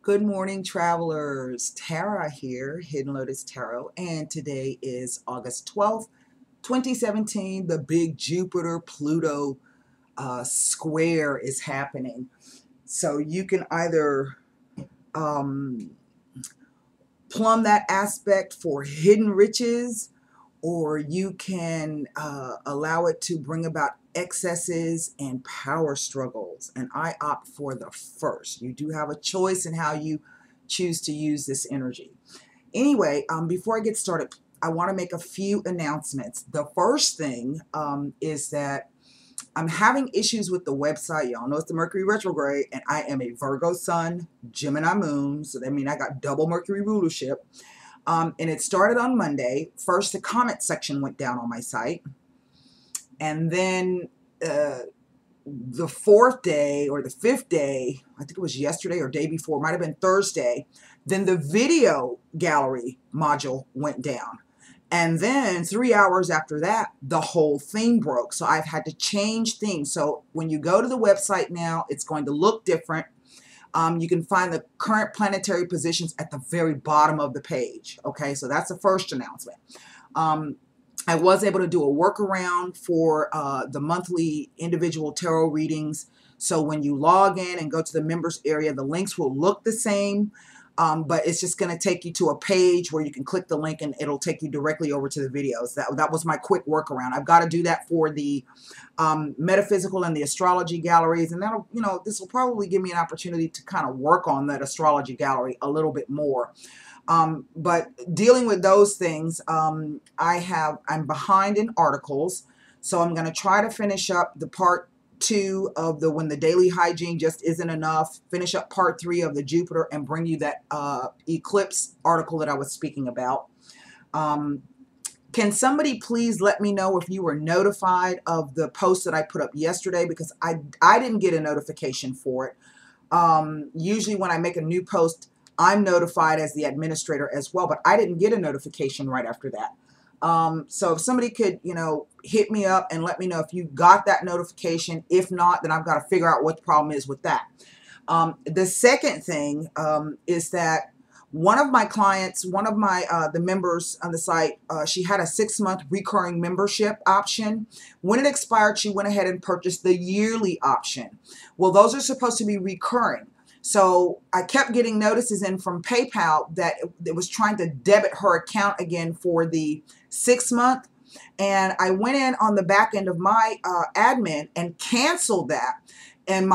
Good morning, travelers. Tara here, Hidden Lotus Tarot, and today is August 12th, 2017. The big Jupiter-Pluto square is happening. So you can either um, plumb that aspect for hidden riches, or you can allow it to bring about excesses and power struggles. And I opt for the first. You do have a choice in how you choose to use this energy. Anyway, before I get started, I want to make a few announcements. The first thing is that I'm having issues with the website. Y'all know it's the Mercury retrograde, and I am a Virgo sun, Gemini moon. So that means I got double Mercury rulership. And it started on Monday. First, the comment section went down on my site. And then the fourth day or the fifth day, I think it was yesterday or day before, might have been Thursday, then the video gallery module went down. And then 3 hours after that, the whole thing broke. So I've had to change things. So when you go to the website now, it's going to look different. You can find the current planetary positions at the very bottom of the page. Okay, so that's the first announcement. I was able to do a workaround for the monthly individual tarot readings. So when you log in and go to the members area, the links will look the same, but it's just going to take you to a page where you can click the link and it'll take you directly over to the videos. That was my quick workaround. I've got to do that for the metaphysical and the astrology galleries, and that'll, this will probably give me an opportunity to kind of work on that astrology gallery a little bit more. But dealing with those things, I'm behind in articles, so I'm going to try to finish up the part 2 of the when the daily hygiene just isn't enough, finish up part 3 of the Jupiter, and bring you that eclipse article that I was speaking about. Can somebody please let me know if you were notified of the post that I put up yesterday, because I didn't get a notification for it. Usually when I make a new post, I'm notified as the administrator as well, but I didn't get a notification right after that. So if somebody could, hit me up and let me know if you got that notification. If not, then I've got to figure out what the problem is with that. The second thing is that one of my clients, one of my the members on the site, she had a 6-month recurring membership option. When it expired, she went ahead and purchased the yearly option. Well, those are supposed to be recurring. So I kept getting notices in from PayPal that it was trying to debit her account again for the 6-month. And I went in on the back end of my admin and canceled that. And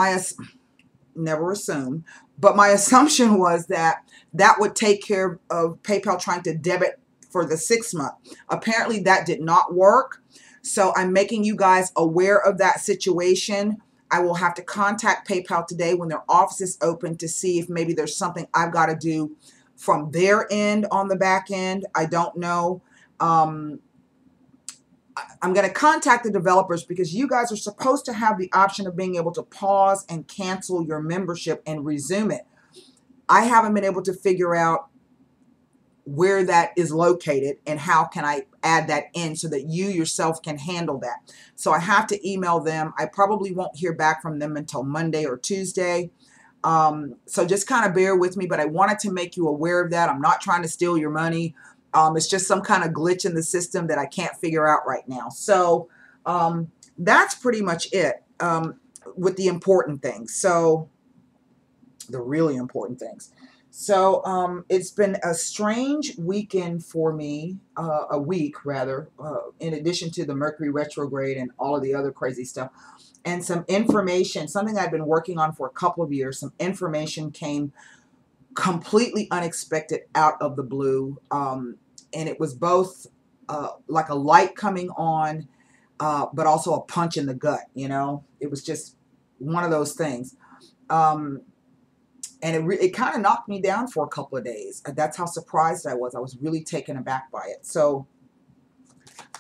never assume, but my assumption was that that would take care of PayPal trying to debit for the 6-month. Apparently that did not work. So I'm making you guys aware of that situation. I will have to contact PayPal today when their office is open to see if maybe there's something I've got to do from their end on the back end. I don't know. I'm going to contact the developers, because you guys are supposed to have the option of being able to pause and cancel your membership and resume it. I haven't been able to figure out where that is located and how can I add that in so that you yourself can handle that. So I have to email them. I probably won't hear back from them until Monday or Tuesday. So just kind of bear with me, but I wanted to make you aware of that. I'm not trying to steal your money. It's just some kind of glitch in the system that I can't figure out right now. So that's pretty much it with the important things. So the really important things. So it's been a strange weekend for me, a week rather, in addition to the Mercury retrograde and all of the other crazy stuff. And some information, something I've been working on for a couple of years, some information came completely unexpected out of the blue. And it was both like a light coming on, but also a punch in the gut, It was just one of those things. And it kind of knocked me down for a couple of days. That's how surprised I was. I was really taken aback by it. So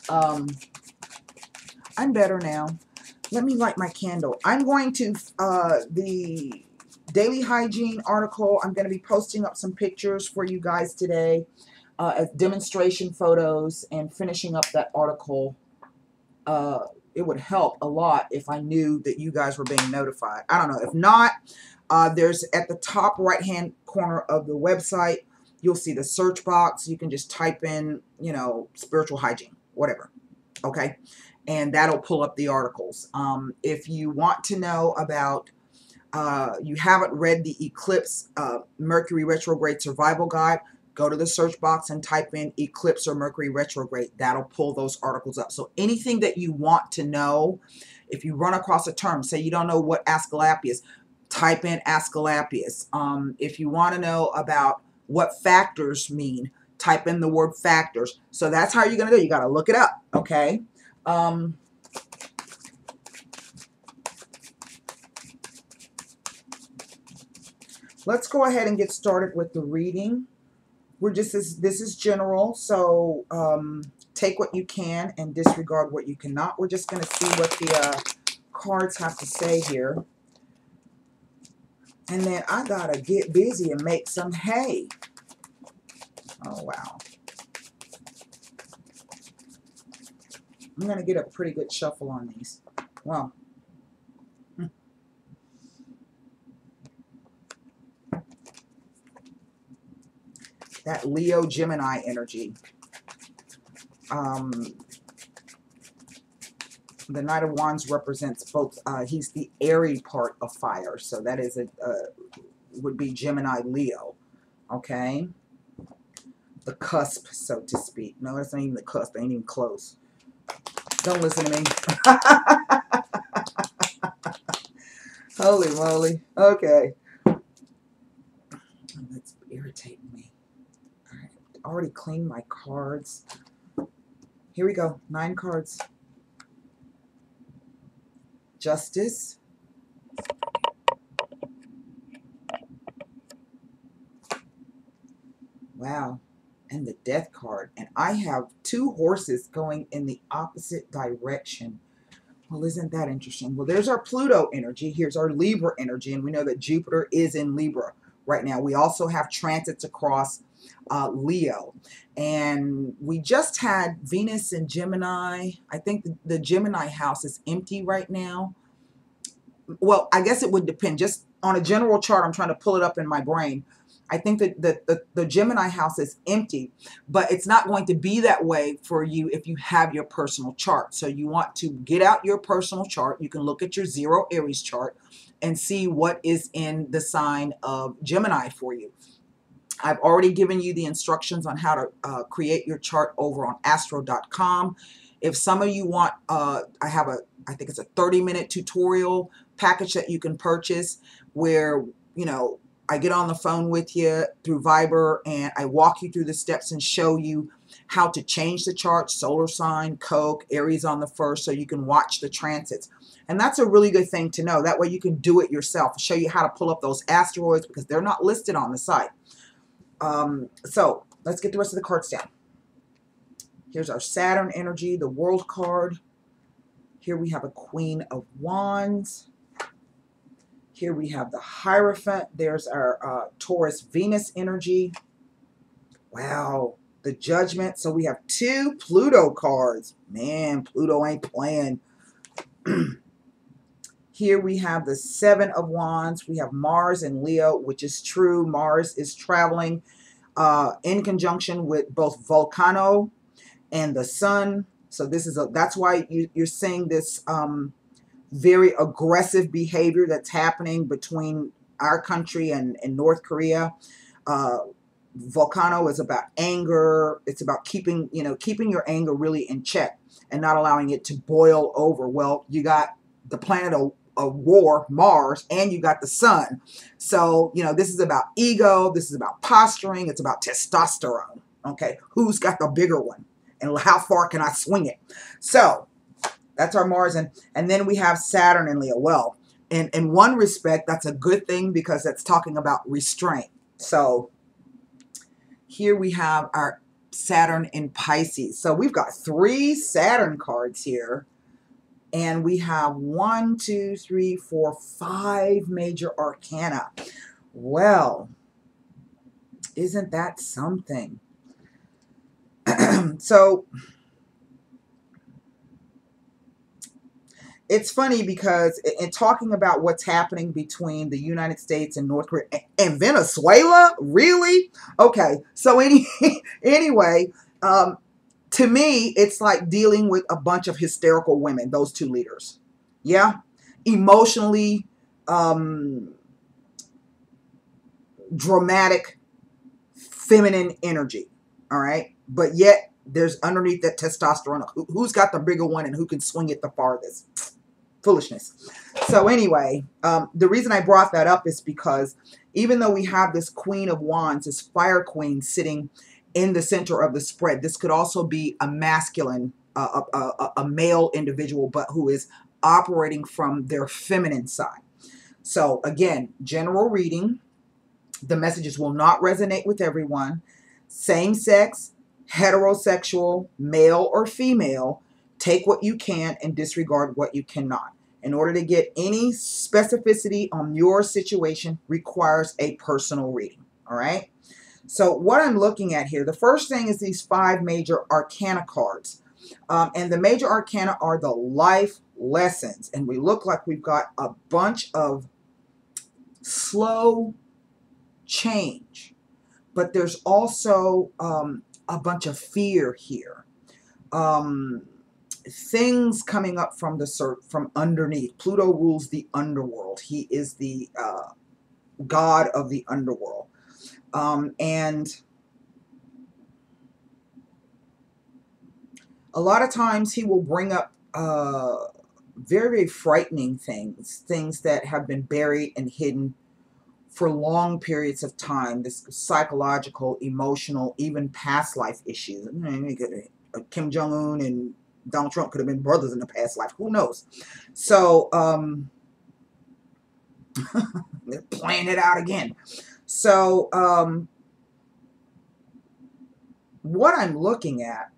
I'm better now. Let me light my candle. I'm going to, the daily hygiene article, I'm going to be posting up some pictures for you guys today as demonstration photos and finishing up that article. It would help a lot if I knew that you guys were being notified. I don't know. If not, there's at the top right hand corner of the website, you'll see the search box. You can just type in, you know, spiritual hygiene, whatever. Okay. And that'll pull up the articles. If you want to know about, you haven't read the Eclipse Mercury Retrograde Survival Guide, go to the search box and type in Eclipse or Mercury Retrograde. That'll pull those articles up. So anything that you want to know, if you run across a term, say you don't know what Asclepius, type in Asclepius. If you want to know about what factors mean, type in the word factors. So that's how you're going to do it. You got to look it up, okay? Let's go ahead and get started with the reading. This is general, so take what you can and disregard what you cannot. We're just going to see what the cards have to say here. And then I got to get busy and make some hay. Oh, wow. I'm going to get a pretty good shuffle on these. Wow. That Leo Gemini energy. The Knight of Wands represents both. He's the airy part of fire, so that is would be Gemini Leo. Okay, the cusp, so to speak. No, that's not even the cusp. They ain't even close. Don't listen to me. Holy moly. Okay. That's irritating me. All right. Already cleaned my cards. Here we go. 9 cards. Justice. Wow. And the Death card. And I have 2 horses going in the opposite direction. Well, isn't that interesting? Well, there's our Pluto energy. Here's our Libra energy. And we know that Jupiter is in Libra right now. We also have transits across Leo. And we just had Venus in Gemini. I think the Gemini house is empty right now. Well, I guess it would depend. Just on a general chart, I'm trying to pull it up in my brain. I think that the Gemini house is empty, but it's not going to be that way for you if you have your personal chart. So you want to get out your personal chart. You can look at your 0 Aries chart and see what is in the sign of Gemini for you. I've already given you the instructions on how to create your chart over on astro.com. If some of you want, I think it's a 30-minute tutorial package that you can purchase where, you know, I get on the phone with you through Viber and I walk you through the steps and show you how to change the chart, solar sign, Coke, Aries on the 1st, so you can watch the transits. And that's a really good thing to know. That way you can do it yourself. I'll show you how to pull up those asteroids because they're not listed on the site. So let's get the rest of the cards down. Here's our Saturn energy, the World card. Here we have a Queen of Wands. Here we have the Hierophant. There's our Taurus Venus energy. Wow, the Judgment. So we have 2 Pluto cards. Man, Pluto ain't playing. Here we have the 7 of Wands. We have Mars and Leo, which is true. Mars is traveling in conjunction with both Volcano and the Sun. So this is that's why you're seeing this very aggressive behavior that's happening between our country and North Korea. Volcano is about anger. It's about keeping your anger really in check and not allowing it to boil over. Well, you got the planet of war, Mars, and you got the Sun. So, this is about ego. This is about posturing. It's about testosterone. Okay, who's got the bigger one? And how far can I swing it? So that's our Mars. And then we have Saturn and Leo. Well, in one respect, that's a good thing because that's talking about restraint. So here we have our Saturn in Pisces. So we've got 3 Saturn cards here. And we have 1, 2, 3, 4, 5 major arcana. Well, isn't that something? So it's funny because in talking about what's happening between the United States and North Korea and Venezuela, really? Okay, so anyway, to me, it's like dealing with a bunch of hysterical women, those two leaders. Yeah, emotionally um, dramatic, feminine energy. All right, but yet there's underneath that testosterone. Who's got the bigger one and who can swing it the farthest? Foolishness. So anyway, the reason I brought that up is because even though we have this Queen of Wands, this Fire Queen sitting in the center of the spread, this could also be a masculine, a male individual, but who is operating from their feminine side. So again, general reading. The messages will not resonate with everyone. Same sex, heterosexual, male or female, take what you can and disregard what you cannot. In order to get any specificity on your situation requires a personal reading. All right. So what I'm looking at here, the first thing is these 5 major arcana cards. And the major arcana are the life lessons. And we look like we've got a bunch of slow change, but there's also a bunch of fear here. Things coming up from from underneath. Pluto rules the underworld. He is the god of the underworld, and a lot of times he will bring up very, very frightening things that have been buried and hidden for long periods of time. This psychological, emotional, even past life issues. Kim Jong-un and Donald Trump could have been brothers in the past life. Who knows? So they're playing it out again. So what I'm looking at,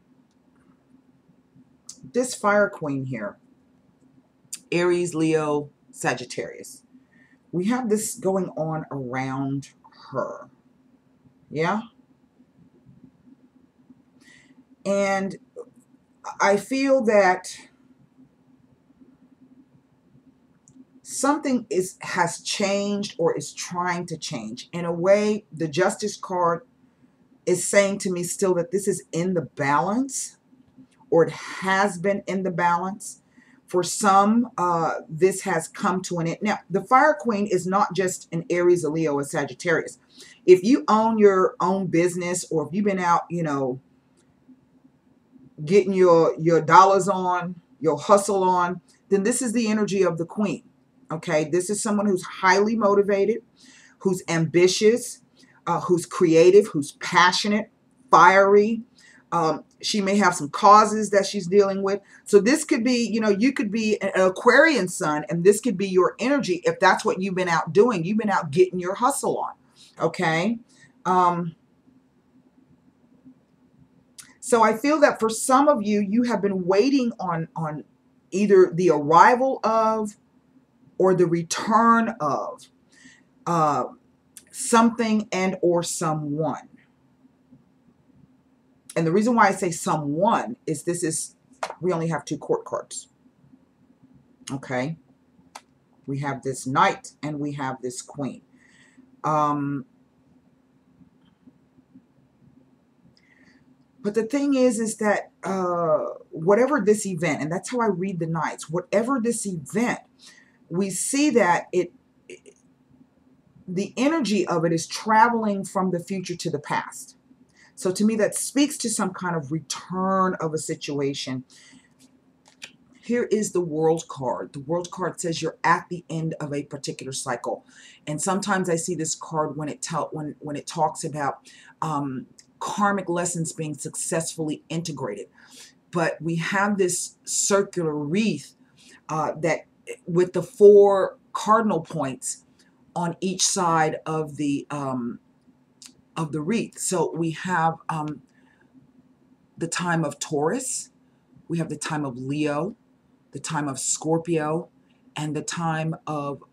this Fire Queen here, Aries, Leo, Sagittarius. We have this going on around her. Yeah? And I feel that something has changed or is trying to change. In a way, the Justice card is saying to me still that this is in the balance, or it has been in the balance. For some, this has come to an end. Now, the Fire Queen is not just an Aries, a Leo, a Sagittarius. If you own your own business, or if you've been out, getting your dollars on, your hustle on, then this is the energy of the Queen. Okay, this is someone who's highly motivated, who's ambitious, who's creative, who's passionate, fiery. She may have some causes that she's dealing with. So this could be, you could be an Aquarian sun, and this could be your energy if that's what you've been out doing. You've been out getting your hustle on. Okay. So I feel that for some of you, you have been waiting on either the arrival of or the return of something and or someone. And the reason why I say someone is we only have 2 court cards. Okay. We have this Knight and we have this Queen. But the thing is that whatever this event, and that's how I read the Knights, whatever this event, we see that the energy of it is traveling from the future to the past. So to me, that speaks to some kind of return of a situation. Here is the World card. The World card says you're at the end of a particular cycle. And sometimes I see this card when it talks about karmic lessons being successfully integrated. But we have this circular wreath that with the 4 cardinal points on each side of the wreath. So we have the time of Taurus, we have the time of Leo, the time of Scorpio, and the time of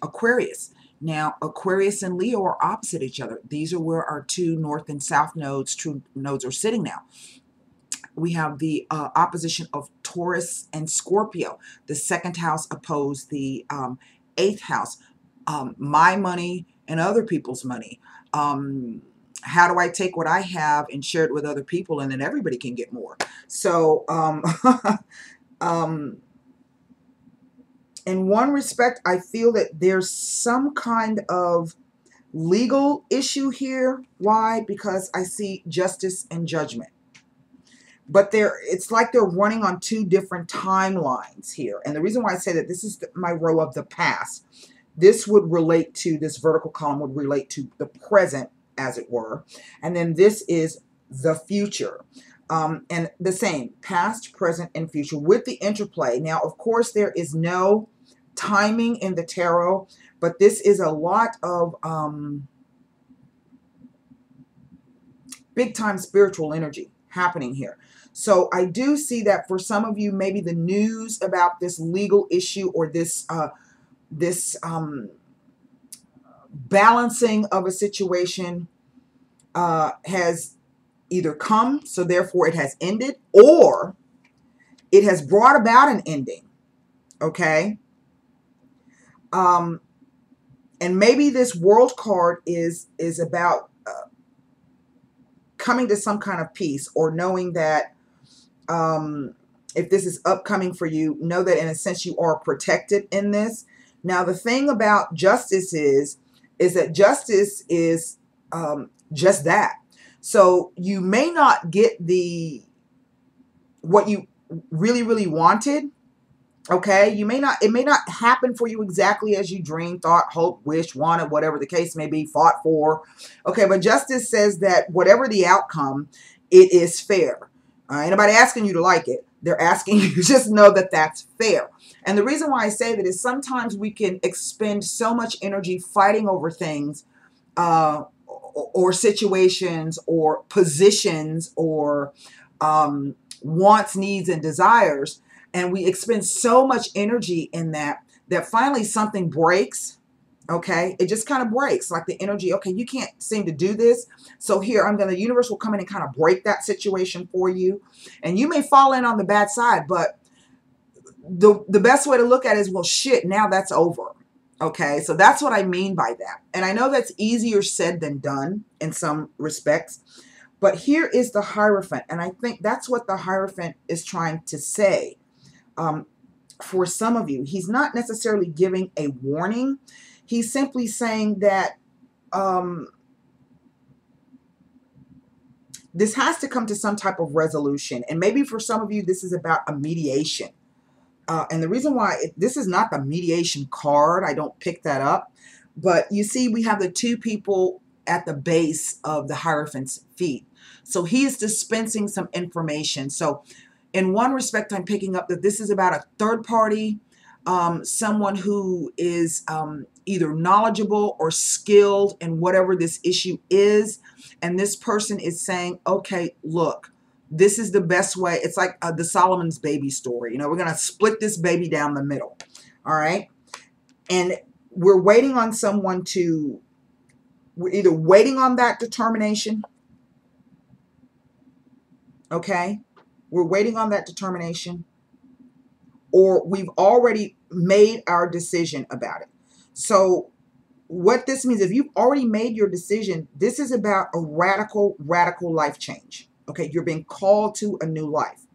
Aquarius. Now, Aquarius and Leo are opposite each other. These are where our 2 north and south nodes, true nodes, are sitting now. We have the opposition of Taurus and Scorpio. The second house opposed the eighth house. My money and other people's money. How do I take what I have and share it with other people, and then everybody can get more? So in one respect, I feel that there's some kind of legal issue here. Why? Because I see justice and judgment. But it's like they're running on two different timelines here. And the reason why I say that, this is my row of the past. This would relate to, this vertical column would relate to the present, as it were. And then this is the future. And the same, past, present, and future with the interplay. Now, of course, there is no timing in the tarot, but this is a lot of big time spiritual energy happening here. So I do see that for some of you, maybe the news about this legal issue or this balancing of a situation has either come, so therefore it has ended, or it has brought about an ending. Okay. And maybe this World card is about coming to some kind of peace, or knowing that if this is upcoming for you, know that in a sense you are protected in this. Now, the thing about justice is that justice is just that. So you may not get what you really wanted. Okay, it may not happen for you exactly as you dreamed, thought, hoped, wished, wanted, whatever the case may be, fought for. Okay, but justice says that whatever the outcome, it is fair. Ain't nobody asking you to like it. They're asking you to just know that that's fair. And the reason why I say that is sometimes we can expend so much energy fighting over things or situations or positions or wants, needs, and desires. And we expend so much energy in that finally something breaks. Okay, it just kind of breaks, like the energy. Okay, you can't seem to do this, so here the universe will come in and kind of break that situation for you, and you may fall in on the bad side. But the best way to look at it is, well, shit, now that's over. Okay, so that's what I mean by that. And I know that's easier said than done in some respects, but here is the Hierophant, and I think that's what the Hierophant is trying to say. For some of you, he's not necessarily giving a warning. He's simply saying that this has to come to some type of resolution. And maybe for some of you, this is about a mediation. And the reason why this is not the mediation card, I don't pick that up. But you see, we have the two people at the base of the Hierophant's feet. So he is dispensing some information. So in one respect, I'm picking up that this is about a third party, someone who is either knowledgeable or skilled in whatever this issue is. And this person is saying, okay, look, this is the best way. It's like the Solomon's baby story. You know, we're going to split this baby down the middle. All right. And we're waiting on someone we're either waiting on that determination. Okay. We're waiting on that determination, or we've already made our decision about it. So what this means, if you've already made your decision, this is about a radical life change. Okay, you're being called to a new life.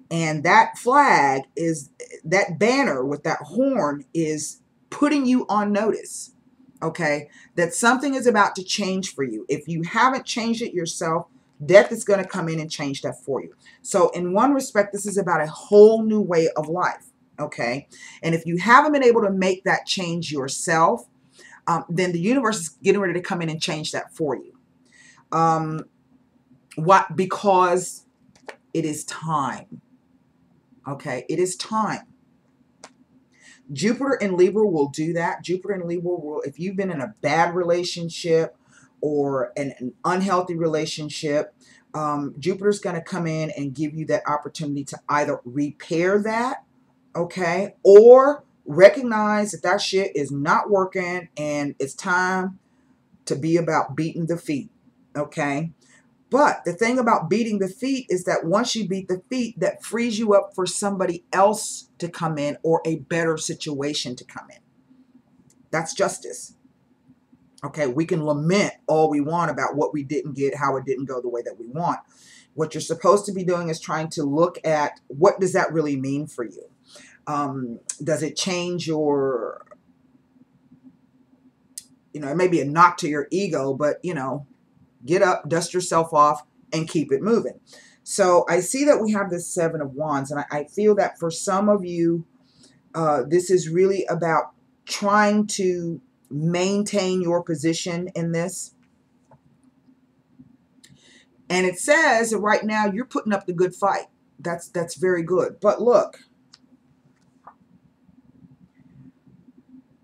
And that flag is, that banner with that horn is putting you on notice. Okay, that something is about to change for you. If you haven't changed it yourself, death is going to come in and change that for you. So in one respect, this is about a whole new way of life. Okay. And if you haven't been able to make that change yourself, then the universe is getting ready to come in and change that for you. Because it is time. Okay. It is time. Jupiter in Libra will do that. Jupiter in Libra will, if you've been in a bad relationship or an unhealthy relationship, Jupiter's going to come in and give you that opportunity to either repair that, okay, or recognize that that shit is not working and it's time to be about beating the feet, okay. But the thing about beating the feet is that once you beat the feet, that frees you up for somebody else to come in or a better situation to come in. That's justice. Okay, we can lament all we want about what we didn't get, how it didn't go the way that we want. What you're supposed to be doing is trying to look at what does that really mean for you? Does it change your, it may be a knock to your ego, but, get up, dust yourself off, and keep it moving. So I see that we have this Seven of Wands, and I feel that for some of you, this is really about trying to maintain your position in this. And it says that right now you're putting up the good fight. That's very good. But look,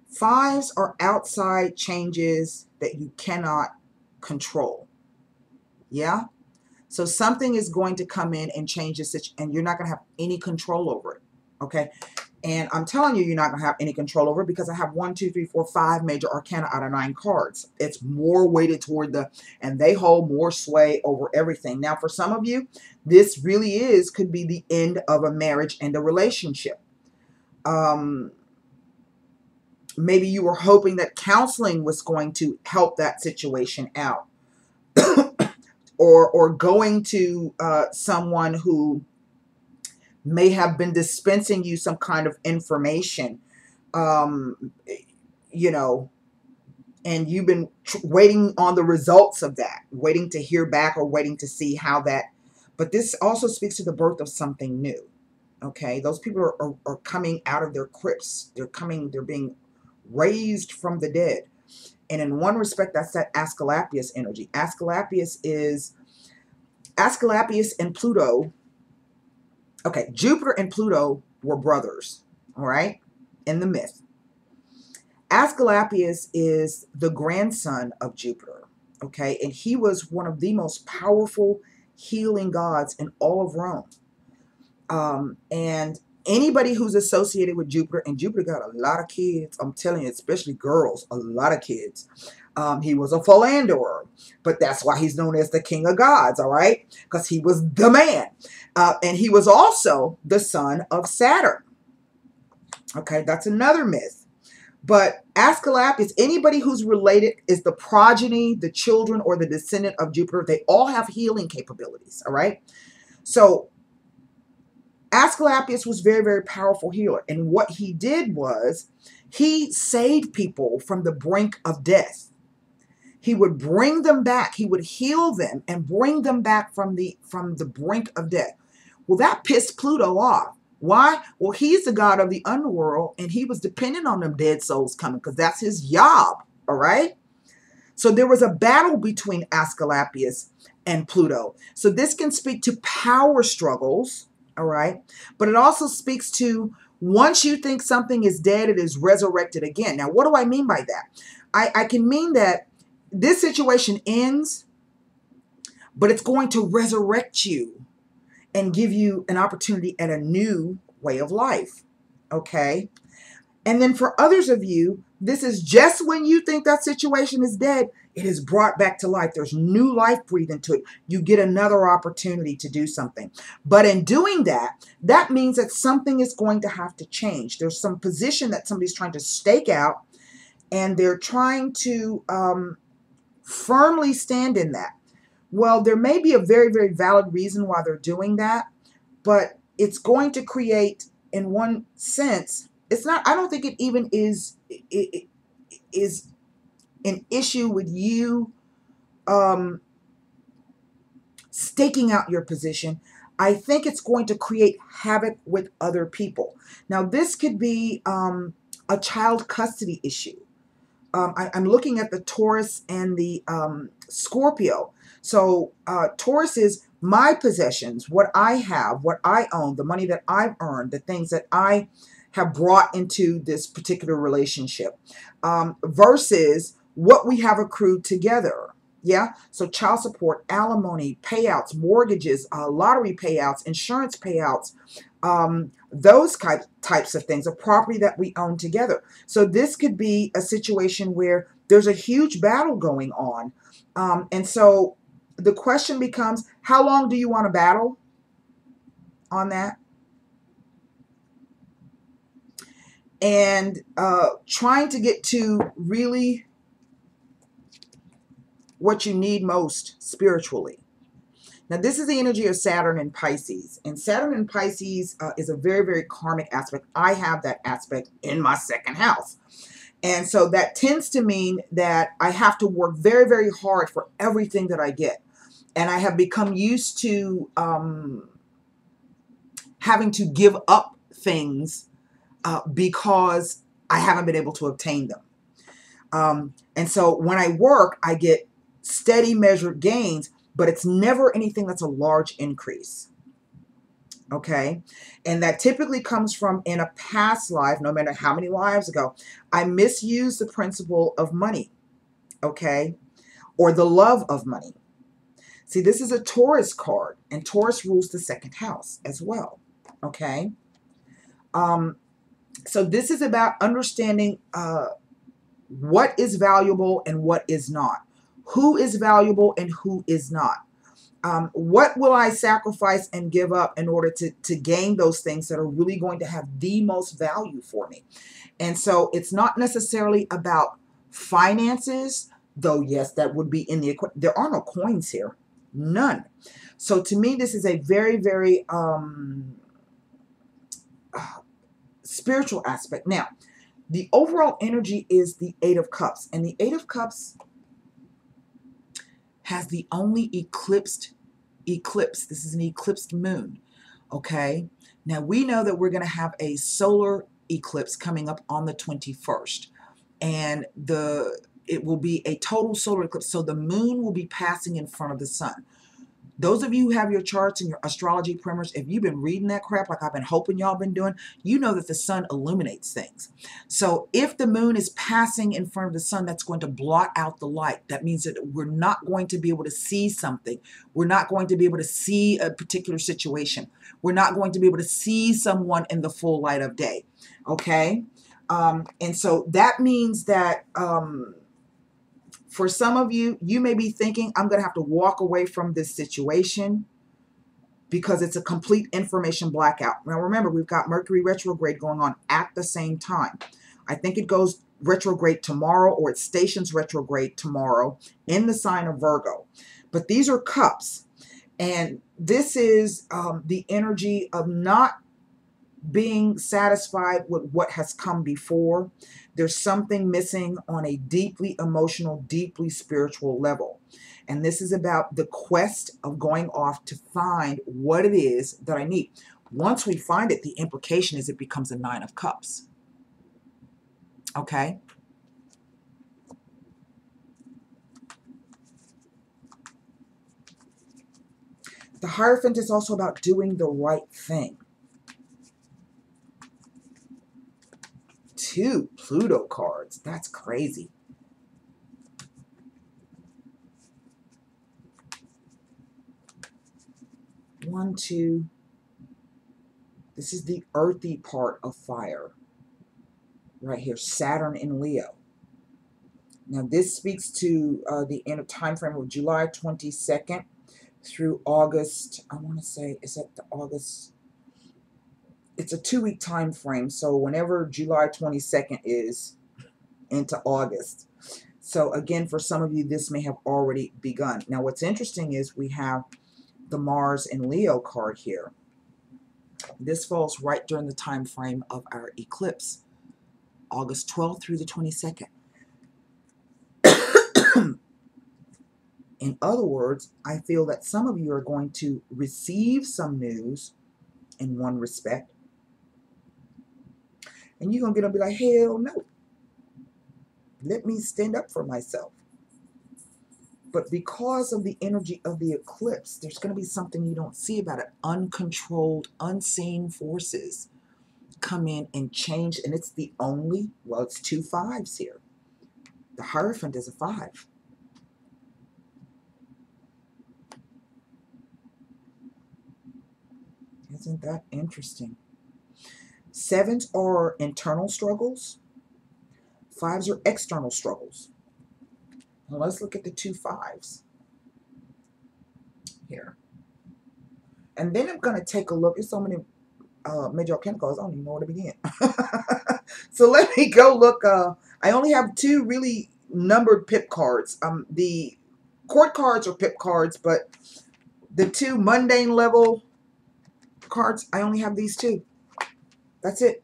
fives are outside changes that you cannot control. Yeah? So something is going to come in and change this, and you're not going to have any control over it. Okay? And I'm telling you, you're not going to have any control over it because I have 1, 2, 3, 4, 5 major arcana out of 9 cards. It's more weighted toward and they hold more sway over everything. Now, for some of you, this really could be the end of a marriage and a relationship. Maybe you were hoping that counseling was going to help that situation out. or going to someone who may have been dispensing you some kind of information, and you've been waiting on the results of that, waiting to hear back or waiting to see how that, but this also speaks to the birth of something new. Okay, those people are coming out of their crypts. They're being raised from the dead. And in one respect, that's that Asclepius energy. Asclepius and Pluto. Okay, Jupiter and Pluto were brothers, all right, in the myth. Asclepius is the grandson of Jupiter, okay, and he was one of the most powerful healing gods in all of Rome. And anybody who's associated with Jupiter, and Jupiter got a lot of kids, I'm telling you, especially girls, a lot of kids. He was a philanderer, but that's why he's known as the king of gods, all right? Because he was the man. And he was also the son of Saturn. Okay, that's another myth. But Asclepius, anybody who's related, is the progeny, the children, or the descendant of Jupiter. They all have healing capabilities, all right? So Asclepius was very, very powerful healer. And what he did was he saved people from the brink of death. He would bring them back. He would heal them and bring them back from the brink of death. Well, that pissed Pluto off. Why? Well, he's the god of the underworld, and he was dependent on them dead souls coming because that's his job, all right? So there was a battle between Asclepius and Pluto. So this can speak to power struggles, all right? But it also speaks to once you think something is dead, it is resurrected again. Now, what do I mean by that? I can mean that this situation ends, but it's going to resurrect you and give you an opportunity at a new way of life, okay? And then for others of you, this is just when you think that situation is dead, it is brought back to life. There's new life breathed into it. You get another opportunity to do something. But in doing that, that means that something is going to have to change. There's some position that somebody's trying to stake out, and they're trying to firmly stand in that. Well, there may be a very, very valid reason why they're doing that, but it's going to create, in one sense, it's not, I don't think it even is an issue with you staking out your position. I think it's going to create havoc with other people. Now, this could be a child custody issue. I'm looking at the Taurus and the Scorpio. So Taurus is my possessions, what I have, what I own, the money that I've earned, the things that I have brought into this particular relationship, versus what we have accrued together. Yeah. So child support, alimony, payouts, mortgages, lottery payouts, insurance payouts, those types of things, a property that we own together. So this could be a situation where there's a huge battle going on. And so the question becomes, how long do you want to battle on that? And trying to get to really what you need most spiritually. Now, this is the energy of Saturn in Pisces. And Saturn in Pisces is a very, very karmic aspect. I have that aspect in my second house. And so that tends to mean that I have to work very, very hard for everything that I get. And I have become used to having to give up things because I haven't been able to obtain them. And so when I work, I get steady, measured gains, but it's never anything that's a large increase. Okay. And that typically comes from, in a past life, no matter how many lives ago, I misused the principle of money. Okay. Or the love of money. See, this is a Taurus card, and Taurus rules the second house as well. Okay. So this is about understanding what is valuable and what is not. Who is valuable and who is not. What will I sacrifice and give up in order to gain those things that are really going to have the most value for me? And so it's not necessarily about finances, though, yes, that would be in the equation. There are no coins here. None. So to me, this is a very, very spiritual aspect. Now, the overall energy is the Eight of Cups. And the Eight of Cups has the only eclipse. This is an eclipsed moon. Okay. Now we know that we're going to have a solar eclipse coming up on the 21st. And it will be a total solar eclipse. So the moon will be passing in front of the sun. Those of you who have your charts and your astrology primers, if you've been reading that crap like I've been hoping y'all been doing, you know that the sun illuminates things. So if the moon is passing in front of the sun, that's going to blot out the light. That means that we're not going to be able to see something. We're not going to be able to see a particular situation. We're not going to be able to see someone in the full light of day. Okay? And so that means that for some of you, you may be thinking, I'm going to have to walk away from this situation because it's a complete information blackout. Now, remember, we've got Mercury retrograde going on at the same time. I think it goes retrograde tomorrow, or it stations retrograde tomorrow in the sign of Virgo. But these are cups. And this is the energy of not being satisfied with what has come before. There's something missing on a deeply emotional, deeply spiritual level. And this is about the quest of going off to find what it is that I need. Once we find it, the implication is it becomes a Nine of Cups. Okay? The Hierophant is also about doing the right thing. 2 Pluto cards. That's crazy. One, two. This is the earthy part of fire. Right here, Saturn in Leo. Now this speaks to the end of time frame of July 22nd through August. I want to say, is that the August? It's a 2-week time frame. So whenever July 22nd is into August. So again, for some of you, this may have already begun. Now what's interesting is we have the Mars in Leo card here. This falls right during the time frame of our eclipse, August 12th through the 22nd. In other words, I feel that some of you are going to receive some news in one respect, and you're going to get up and be like, hell no. Let me stand up for myself. But because of the energy of the eclipse, there's going to be something you don't see about it. Uncontrolled, unseen forces come in and change. And it's the only, well, it's 2 5s here. The Hierophant is a 5. Isn't that interesting? 7s are internal struggles. 5s are external struggles. Now let's look at the 2 5s. here. And then I'm going to take a look. There's so many major arcana cards, I don't even know where to begin. So let me go look. I only have 2 really numbered pip cards. The court cards are pip cards, but the 2 mundane level cards, I only have these 2. That's it.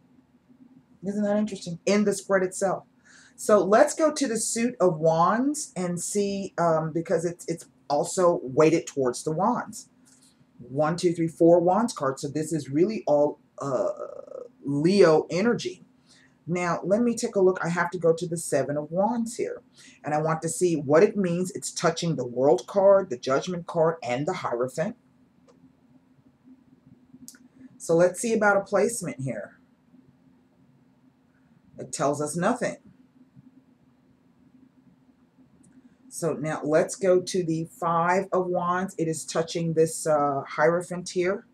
Isn't that interesting? In the spread itself. So let's go to the suit of wands and see, because it's also weighted towards the wands. 1, 2, 3, 4 wands cards. So this is really all Leo energy. Now, let me take a look. I have to go to the 7 of wands here. And I want to see what it means. It's touching the world card, the judgment card, and the Hierophant. So let's see about a placement here. It tells us nothing. So now let's go to the 5 of wands. It is touching this Hierophant here.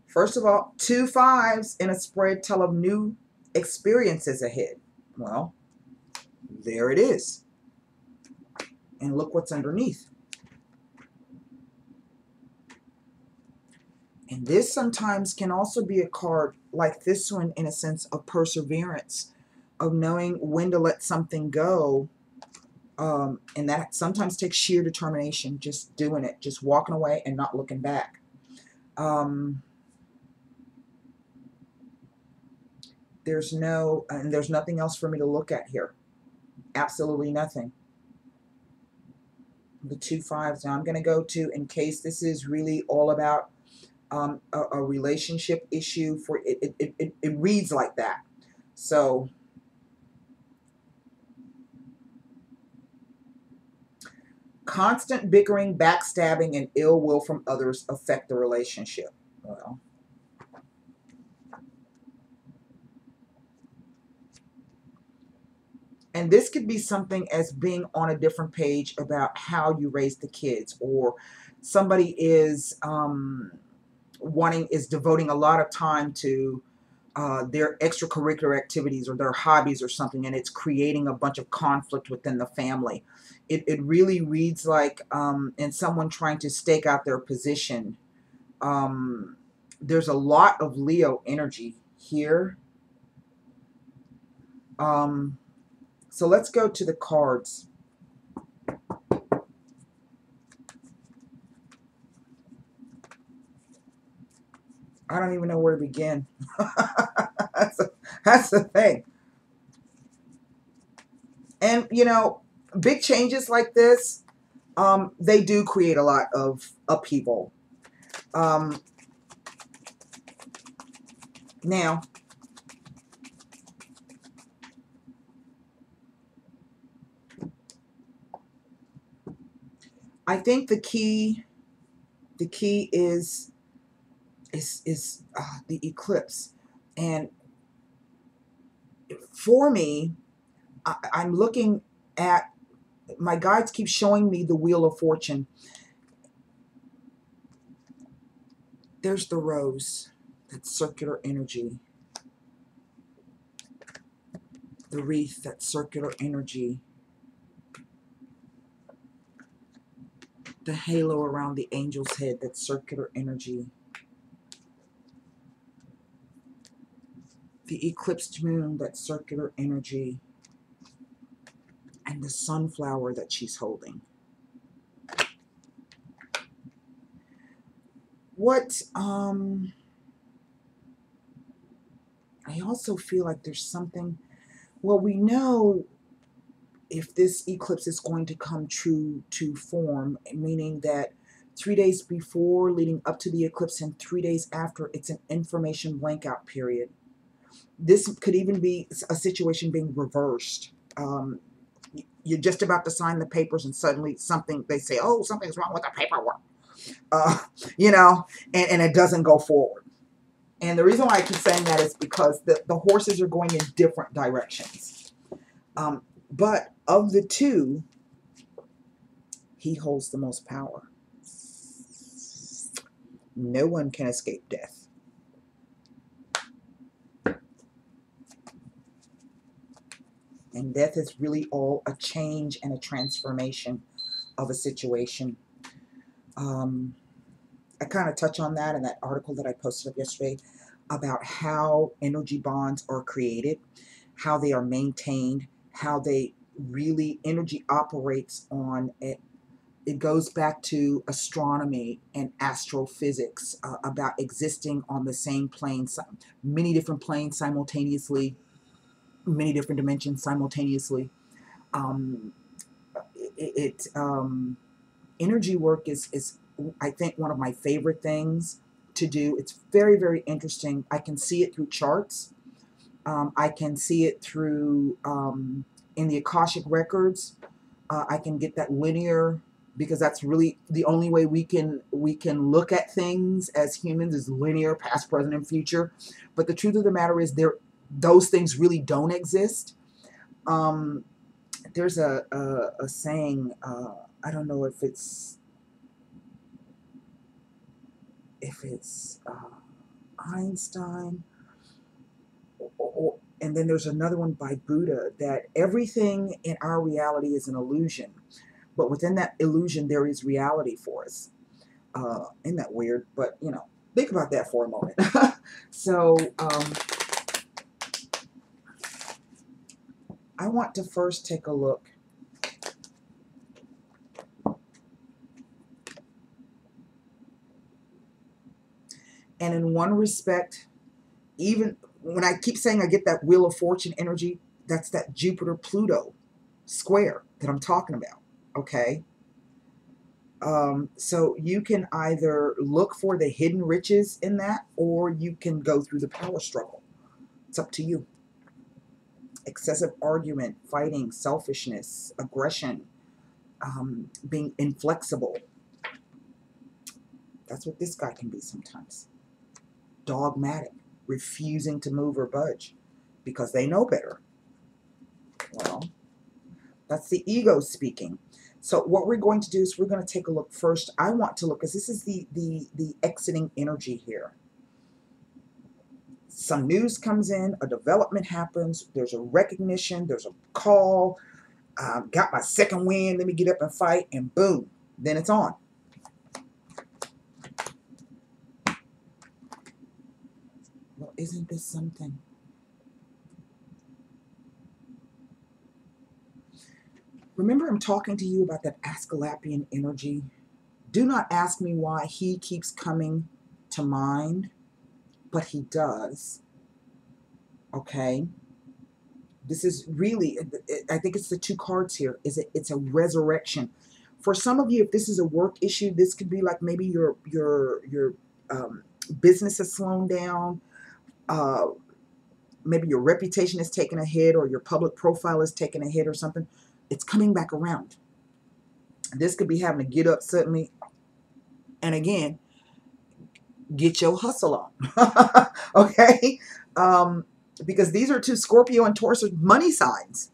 First of all, 2 5s in a spread tell of new experiences ahead. Well, there it is. And look what's underneath. And this sometimes can also be a card like this one, in a sense of perseverance, of knowing when to let something go. And that sometimes takes sheer determination, just doing it, just walking away and not looking back. There's nothing else for me to look at here. Absolutely nothing. The 2 5s. Now I'm going to go to, in case this is really all about a relationship issue, for it reads like that. So constant bickering, backstabbing, and ill will from others affect the relationship. Well, and this could be something as being on a different page about how you raise the kids, or somebody is devoting a lot of time to their extracurricular activities or their hobbies or something, and it's creating a bunch of conflict within the family. It really reads like, and someone trying to stake out their position. There's a lot of Leo energy here. So let's go to the cards. I don't even know where to begin. That's the thing. And, you know, big changes like this, they do create a lot of upheaval. Now, I think the key is the eclipse. And for me, I'm looking at, my guides keep showing me the Wheel of Fortune. There's the rose, that circular energy. The wreath, that circular energy. The halo around the angel's head, that circular energy. The eclipsed moon, that circular energy. And the sunflower that she's holding. What, I also feel like there's something, well, we know if this eclipse is going to come true to form, meaning that 3 days before, leading up to the eclipse, and 3 days after, it's an information blankout period. This could even be a situation being reversed. You're just about to sign the papers, and suddenly they say, oh, something's wrong with the paperwork. You know, and it doesn't go forward. And the reason why I keep saying that is because the horses are going in different directions. But of the 2, he holds the most power. No one can escape death. And death is really all a change and a transformation of a situation. I kind of touch on that in that article that I posted up yesterday about how energy bonds are created, how they are maintained, how they really, energy operates on it. It goes back to astronomy and astrophysics, about existing on the same plane, many different planes simultaneously, many different dimensions simultaneously. Um, Energy work is, I think, one of my favorite things to do. It's very, very interesting. I can see it through charts. I can see it through, in the Akashic records. I can get that linear, because that's really the only way we can look at things as humans, is linear, past, present, and future. But the truth of the matter is, those things really don't exist. Um, there's a saying. I don't know if it's Einstein, and then there's another one by Buddha, that everything in our reality is an illusion, but within that illusion there is reality for us. Isn't that weird? But think about that for a moment. So I want to first take a look. And in one respect, even when I keep saying I get that Wheel of Fortune energy, that's that Jupiter-Pluto square that I'm talking about, okay? So you can either look for the hidden riches in that, or you can go through the power struggle. It's up to you. Excessive argument, fighting, selfishness, aggression, being inflexible. That's what this guy can be sometimes. Dogmatic, refusing to move or budge because they know better. Well, that's the ego speaking. So what we're going to do is we're going to take a look first. I want to look, because this is the exiting energy here. Some news comes in, a development happens, there's a recognition, there's a call, got my second win, let me get up and fight, and boom, then it's on. Well, isn't this something? Remember, I'm talking to you about that Asclepian energy. Do not ask me why he keeps coming to mind, but he does. Okay? This is really, I think it's the two cards here. It's a resurrection. For some of you, if this is a work issue, this could be like maybe your business has slowed down. Maybe your reputation has taken a hit, or your public profile has taken a hit or something. It's coming back around. This could be having to get up suddenly, and again, get your hustle on. Okay? Because these are two Scorpio and Taurus money signs.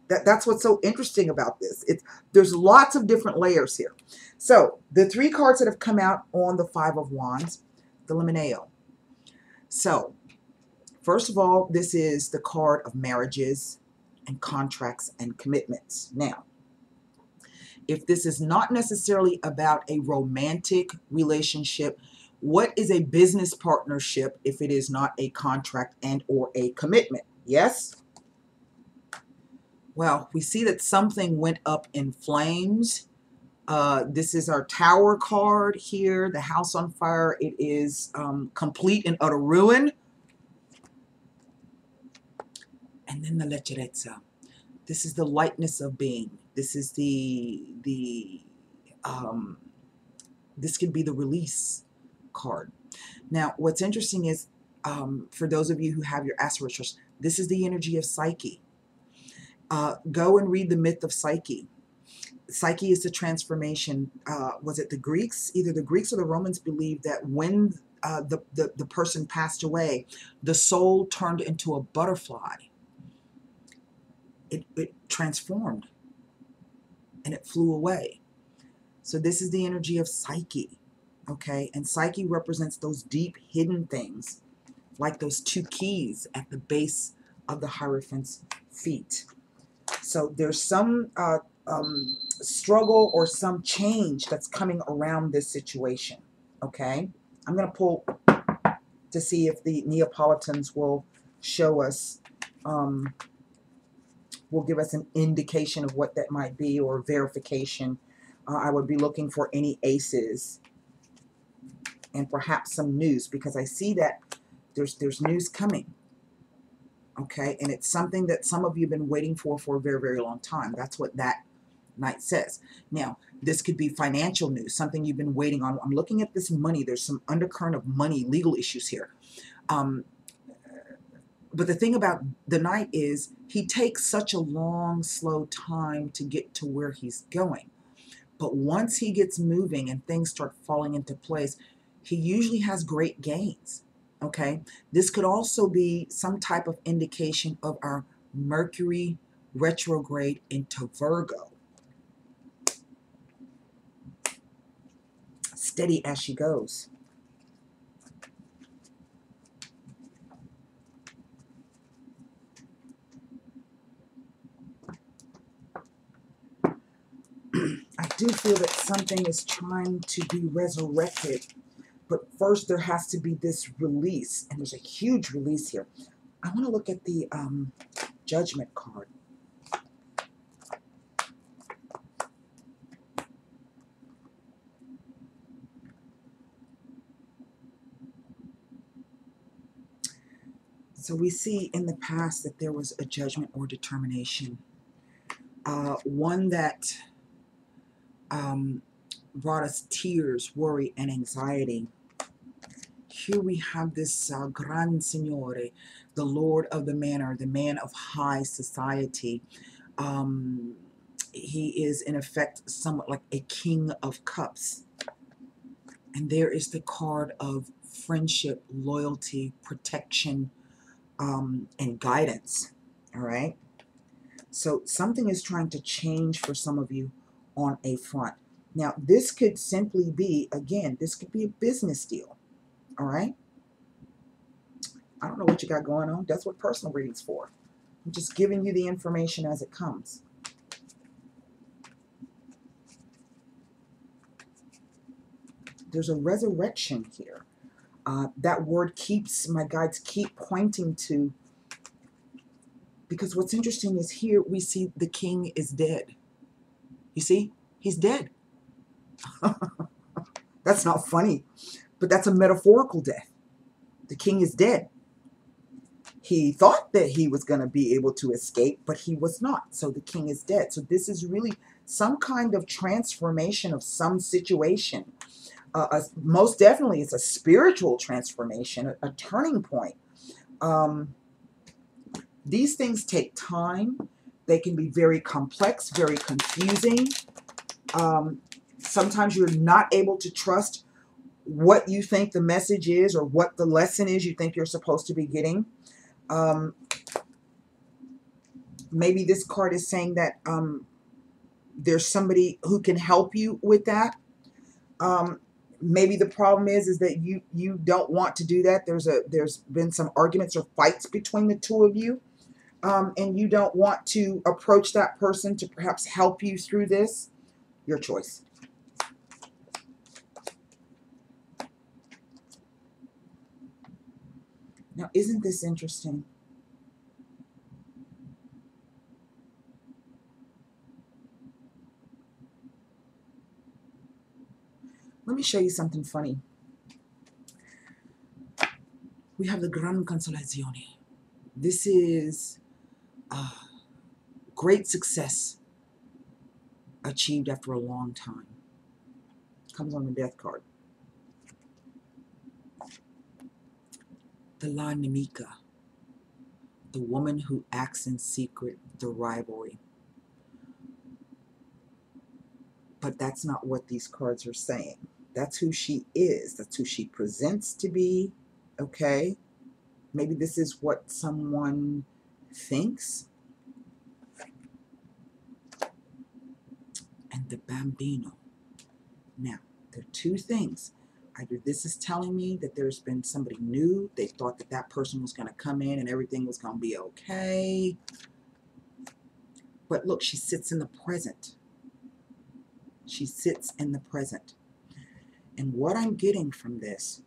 That's what's so interesting about this. There's lots of different layers here. So the three cards that have come out on the Five of Wands, the Limineo. So first of all, this is the card of marriages and contracts and commitments. Now, if this is not necessarily about a romantic relationship, what is a business partnership if it is not a contract and or a commitment? Yes? Well, we see that something went up in flames. This is our Tower card here, the house on fire. It is complete and utter ruin. And then the Lecherezza. This is the lightness of being. This is this could be the release card. Now, what's interesting is, for those of you who have your Astrological, this is the energy of Psyche. Go and read the myth of Psyche. Psyche is the transformation. Was it the Greeks? Either the Greeks or the Romans believed that when the person passed away, the soul turned into a butterfly. It transformed and it flew away. So this is the energy of Psyche. Okay, and Psyche represents those deep hidden things, like those two keys at the base of the Hierophant's feet. So there's some struggle or some change that's coming around this situation. Okay, I'm going to pull to see if the Neapolitans will show us, will give us an indication of what that might be, or verification. I would be looking for any aces and perhaps some news, because I see that there's news coming. Okay, and it's something that some of you have been waiting for a very, very long time. That's what that Knight says. Now, this could be financial news, something you've been waiting on. I'm looking at this money. There's some undercurrent of money, legal issues here. But the thing about the Knight is he takes such a long, slow time to get to where he's going. But once he gets moving and things start falling into place, he usually has great gains. Okay, this could also be some type of indication of our Mercury retrograde into Virgo. Steady as she goes. I do feel that something is trying to be resurrected, but first there has to be this release, and there's a huge release here. I want to look at the Judgment card. So we see in the past that there was a judgment or determination, one that brought us tears, worry, and anxiety. Here we have this Gran Signore, the Lord of the Manor, the man of high society. He is in effect somewhat like a king of cups. And there is the card of friendship, loyalty, protection, and guidance. All right. So something is trying to change for some of you on a front. Now, this could simply be, again, this could be a business deal. All right. I don't know what you got going on. That's what personal reading's for. I'm just giving you the information as it comes. There's a resurrection here. That word keeps, my guides keep pointing to, because what's interesting is here we see the king is dead. You see? He's dead. That's not funny, but that's a metaphorical death. The king is dead. He thought that he was going to be able to escape, but he was not. So the king is dead. So this is really some kind of transformation of some situation. Most definitely it's a spiritual transformation, a turning point. These things take time. They can be very complex, very confusing. Sometimes you're not able to trust what you think the message is or what the lesson is you think you're supposed to be getting. Maybe this card is saying that there's somebody who can help you with that. Maybe the problem is that you don't want to do that. There's been some arguments or fights between the two of you, and you don't want to approach that person to perhaps help you through this. Your choice. Now, isn't this interesting? Let me show you something funny. We have the Gran Consolazione. This is great success achieved after a long time. Comes on the death card. The La Nemica, the woman who acts in secret, the rivalry. But that's not what these cards are saying. That's who she is. That's who she presents to be. Okay? Maybe this is what someone thinks. And the Bambino. Now, there are two things. Either this is telling me that there's been somebody new. They thought that that person was going to come in and everything was going to be okay. But look, she sits in the present. She sits in the present. And what I'm getting from this,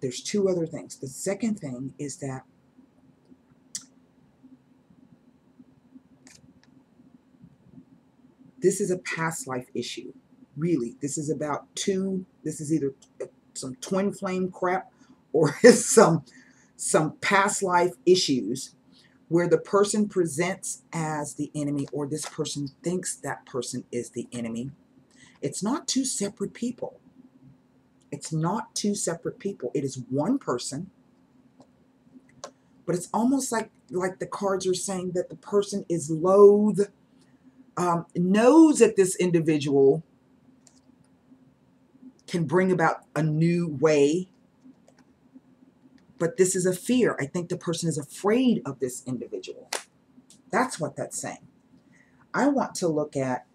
there's two other things. The second thing is that this is a past life issue. Really, this is about this is either some twin flame crap or some past life issues where the person presents as the enemy, or this person thinks that person is the enemy. It's not two separate people. It's not two separate people. It is one person. But it's almost like the cards are saying that the person is loath, knows that this individual can bring about a new way. But this is a fear. I think the person is afraid of this individual. That's what that's saying. I want to look at,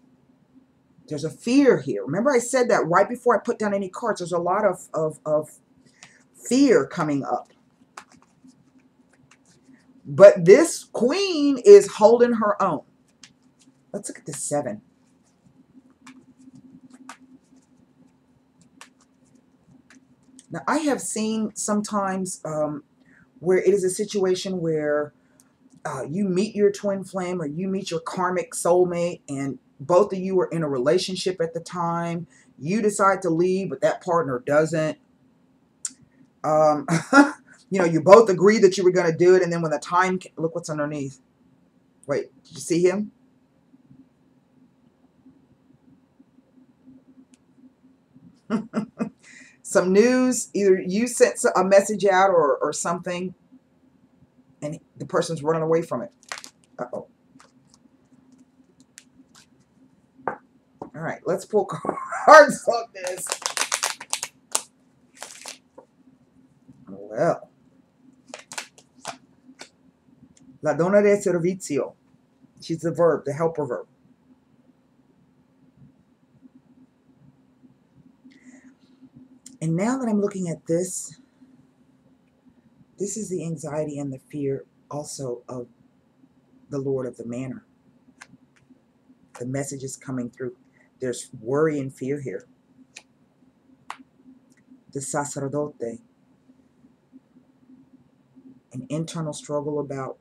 there's a fear here. Remember I said that right before I put down any cards. There's a lot of fear coming up. But this queen is holding her own. Let's look at the 7. Now, I have seen sometimes where it is a situation where you meet your twin flame or you meet your karmic soulmate and both of you are in a relationship at the time. You decide to leave, but that partner doesn't. You know, you both agree that you were going to do it, and then when the time, look what's underneath. Wait, did you see him? Some news, either you sent a message out or something, and the person's running away from it. Uh-oh. All right, let's pull cards on this. Well, La donna de servizio. She's the verb, the helper verb. And now that I'm looking at this, this is the anxiety and the fear also of the Lord of the Manor. The message is coming through. There's worry and fear here. The sacerdote. An internal struggle about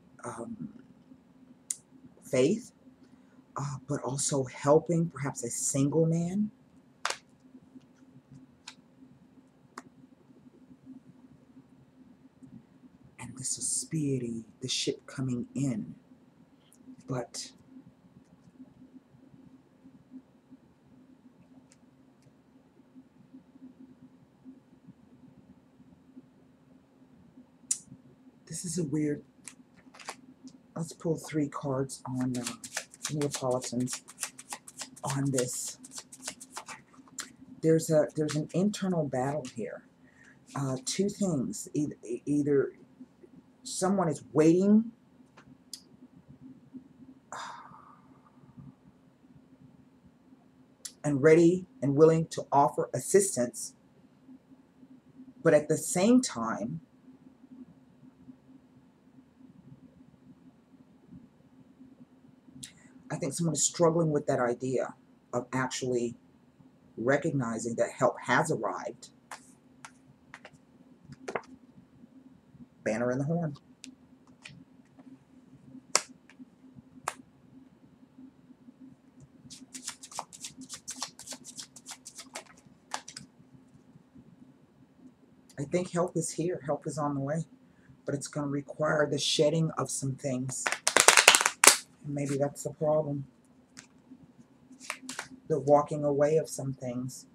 faith, but also helping perhaps a single man. And the Suspiri, the ship coming in. But this is a weird, let's pull 3 cards on Neapolitans on this. There's an internal battle here. 2 things. Either someone is waiting and ready and willing to offer assistance, but at the same time, I think someone is struggling with that idea of actually recognizing that help has arrived. Banner in the horn. I think help is here. Help is on the way. But it's going to require the shedding of some things. And maybe that's the problem. The walking away of some things.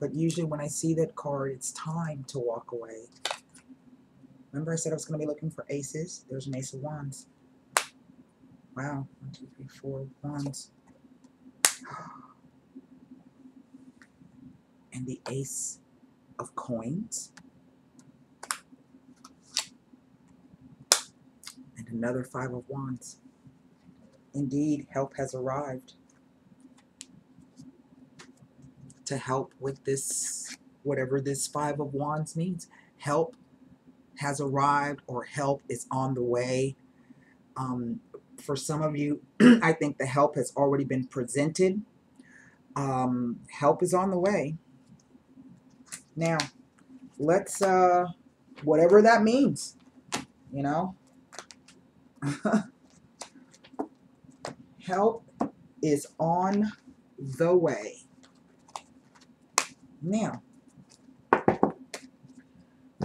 But usually when I see that card, it's time to walk away. Remember I said I was going to be looking for aces? There's an Ace of Wands. Wow. 1, 2, 3, 4 wands. And the Ace of Coins. And another 5 of Wands. Indeed, help has arrived to help with this whatever this Five of Wands means. Help has arrived, or help is on the way. For some of you, I think the help has already been presented. Help is on the way. Now, let's, whatever that means, you know, help is on the way. Now,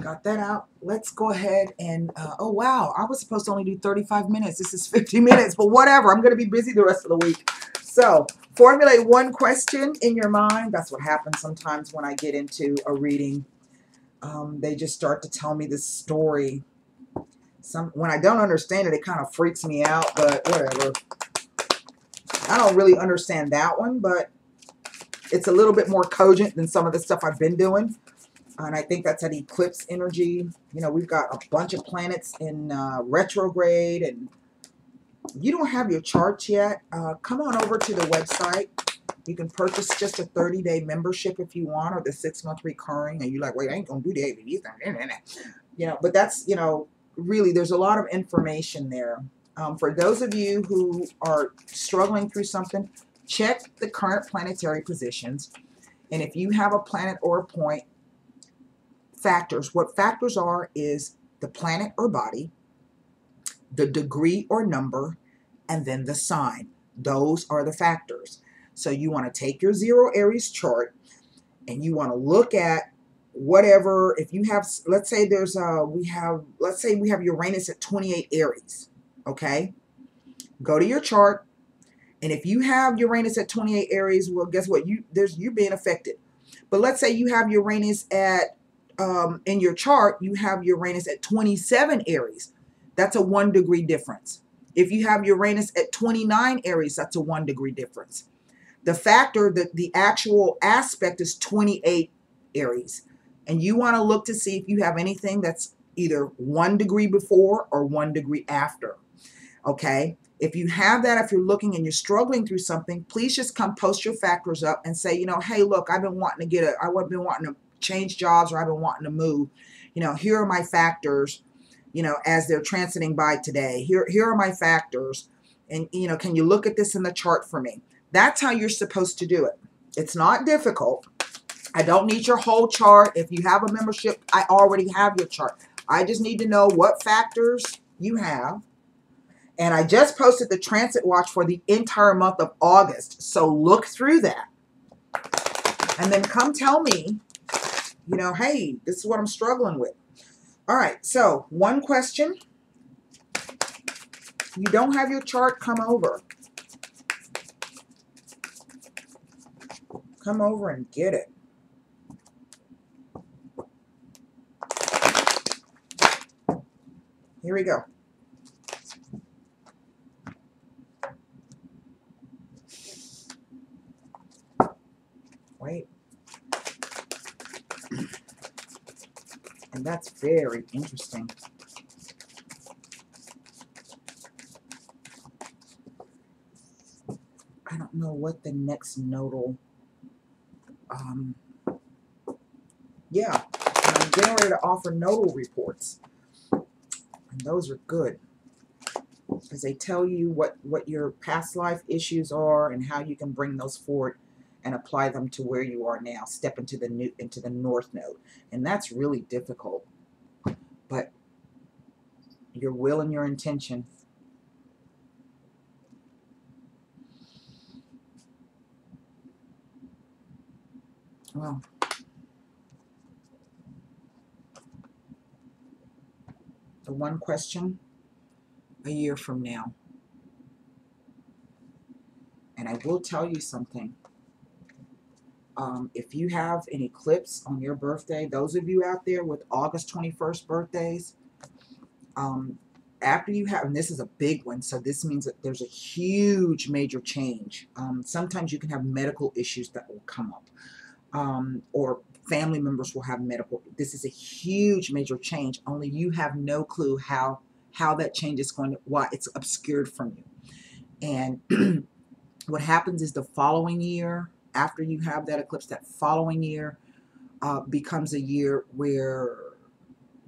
got that out. Let's go ahead and, oh wow, I was supposed to only do 35 minutes. This is 50 minutes, but whatever. I'm going to be busy the rest of the week. So, formulate one question in your mind. That's what happens sometimes when I get into a reading. They just start to tell me this story. When I don't understand it, it kind of freaks me out, but whatever. I don't really understand that one, but it's a little bit more cogent than some of the stuff I've been doing. And I think that's an eclipse energy. You know, we've got a bunch of planets in retrograde, and you don't have your charts yet. Come on over to the website. You can purchase just a 30-day membership if you want, or the 6-month recurring. And you're like, wait, I ain't going to do that. You know, but that's, you know, really, there's a lot of information there. For those of you who are struggling through something, check the current planetary positions. And if you have a planet or a point, factors. What factors are is the planet or body, the degree or number, and then the sign. Those are the factors. So you want to take your 0 Aries chart and you want to look at whatever, if you have, let's say there's let's say we have Uranus at 28 Aries, okay? Go to your chart, and if you have Uranus at 28 Aries, well, guess what? You're being affected. But let's say you have Uranus at in your chart, you have Uranus at 27 Aries. That's a 1 degree difference. If you have Uranus at 29 Aries, that's a 1 degree difference. The factor, the actual aspect is 28 Aries. And you want to look to see if you have anything that's either 1 degree before or 1 degree after. Okay? If you have that, if you're looking and you're struggling through something, please just come post your factors up and say, you know, hey, look, I've been wanting to change jobs, or I've been wanting to move. You know, here are my factors, you know, as they're transiting by today. Here are my factors. And, you know, can you look at this in the chart for me? That's how you're supposed to do it. It's not difficult. I don't need your whole chart. If you have a membership, I already have your chart. I just need to know what factors you have. And I just posted the transit watch for the entire month of August. So look through that. And then come tell me, you know, hey, this is what I'm struggling with. All right, so one question. You don't have your chart, come over. Come over and get it. Here we go. Wait. And that's very interesting. I don't know what the next nodal, yeah, I'm getting ready to offer nodal reports. And those are good, because they tell you what your past life issues are and how you can bring those forward and apply them to where you are now. Step into the north node. And that's really difficult. But your will and your intention. Well, the one question, a year from now. And I will tell you something. If you have an eclipse on your birthday, those of you out there with August 21st birthdays, after you have, and this is a big one, so this means that there's a huge major change. Sometimes you can have medical issues that will come up, or family members will have medical. This is a huge major change. Only you have no clue how that change is going to, why it's obscured from you. And what happens is the following year, after you have that eclipse, that following year, becomes a year where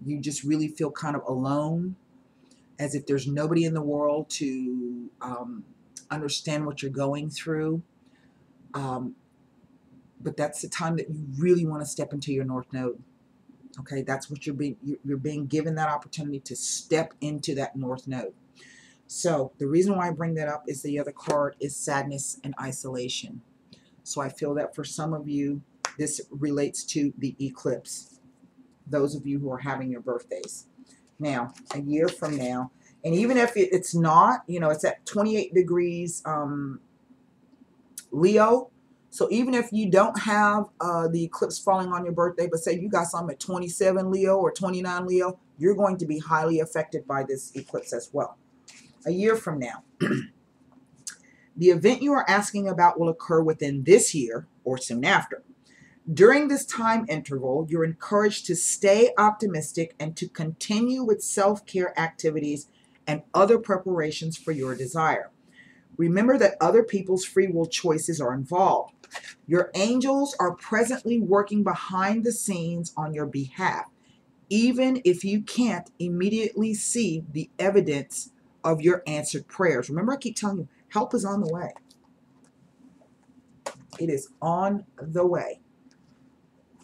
you just really feel kind of alone, as if there's nobody in the world to understand what you're going through. But that's the time that you really want to step into your North Node. Okay, that's what you're being given, that opportunity to step into that North Node. So the reason why I bring that up is the other card is sadness and isolation. So I feel that for some of you, this relates to the eclipse. Those of you who are having your birthdays. Now, a year from now, and even if it's not, you know, it's at 28 degrees Leo. So even if you don't have the eclipse falling on your birthday, but say you got something at 27 Leo or 29 Leo, you're going to be highly affected by this eclipse as well. A year from now, the event you are asking about will occur within this year or soon after. During this time interval, you're encouraged to stay optimistic and to continue with self-care activities and other preparations for your desire. Remember that other people's free will choices are involved. Your angels are presently working behind the scenes on your behalf, even if you can't immediately see the evidence of your answered prayers. Remember, I keep telling you, help is on the way. It is on the way.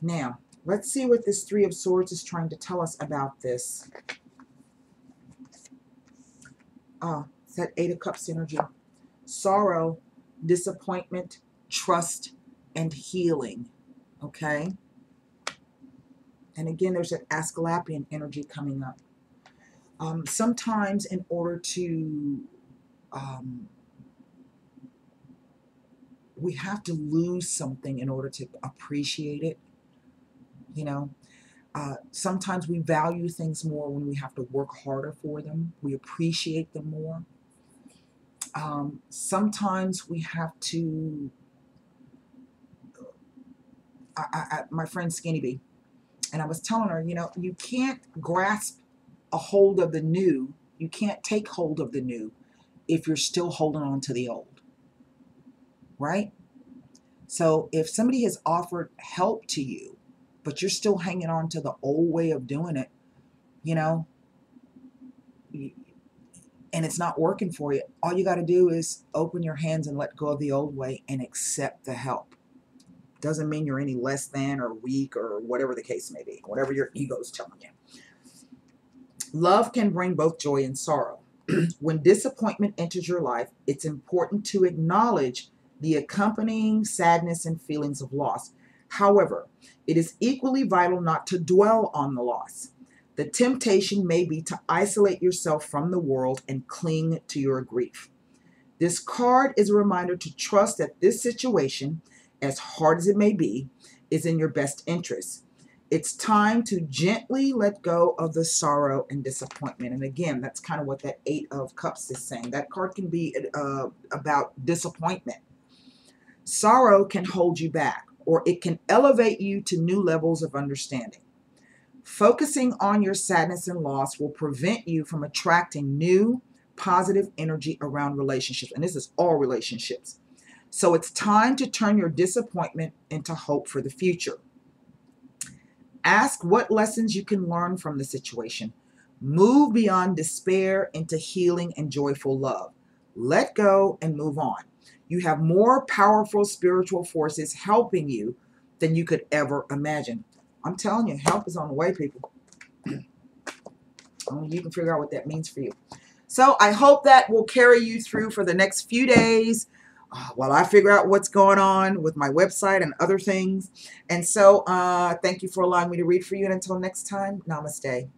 Now, let's see what this Three of Swords is trying to tell us about this. It's that Eight of Cups energy. Sorrow, disappointment, trust, and healing. Okay? And again, there's that Asclepian energy coming up. Sometimes in order to, we have to lose something in order to appreciate it. You know, sometimes we value things more when we have to work harder for them. We appreciate them more. Sometimes we have to, my friend Skinny Bee, and I was telling her, you know, you can't grasp a hold of the new, you can't take hold of the new if you're still holding on to the old, right? So if somebody has offered help to you, but you're still hanging on to the old way of doing it, you know, and it's not working for you, all you got to do is open your hands and let go of the old way and accept the help. Doesn't mean you're any less than or weak or whatever the case may be, whatever your ego's telling you. Love can bring both joy and sorrow. When disappointment enters your life, it's important to acknowledge the accompanying sadness and feelings of loss. However, it is equally vital not to dwell on the loss. The temptation may be to isolate yourself from the world and cling to your grief. This card is a reminder to trust that this situation, as hard as it may be, is in your best interest. It's time to gently let go of the sorrow and disappointment. And again, that's kind of what that Eight of Cups is saying. That card can be about disappointment. Sorrow can hold you back, or it can elevate you to new levels of understanding. Focusing on your sadness and loss will prevent you from attracting new, positive energy around relationships. And this is all relationships. So it's time to turn your disappointment into hope for the future. Ask what lessons you can learn from the situation. Move beyond despair into healing and joyful love. Let go and move on. You have more powerful spiritual forces helping you than you could ever imagine. I'm telling you, help is on the way, people. Only you can figure out what that means for you. So I hope that will carry you through for the next few days while I figure out what's going on with my website and other things. And so thank you for allowing me to read for you. And until next time, namaste.